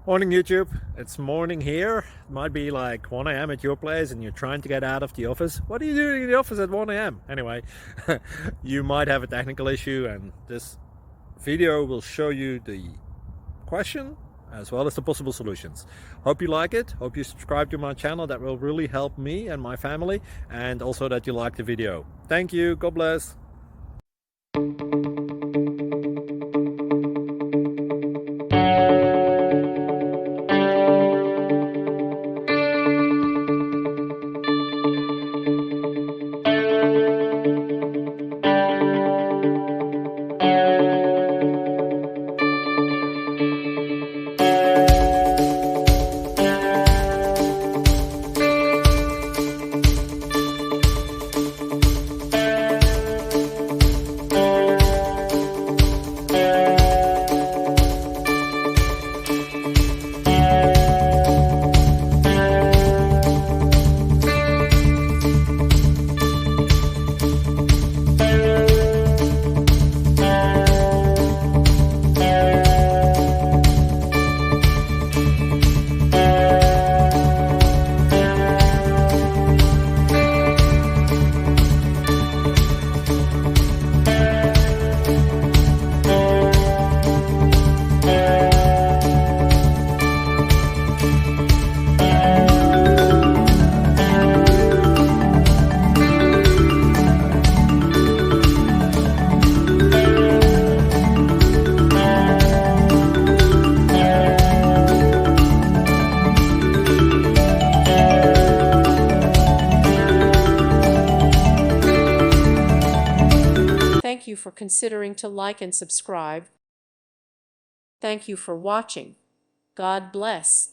Morning YouTube, it's morning here. It might be like 1 a.m. at your place and you're trying to get out of the office. What are you doing in the office at 1 a.m.? Anyway, you might have a technical issue and this video will show you the question as well as the possible solutions. Hope you like it, hope you subscribe to my channel. That will really help me and my family, and also that you like the video. Thank you, God bless. Thank you for considering to like and subscribe. Thank you for watching. God bless.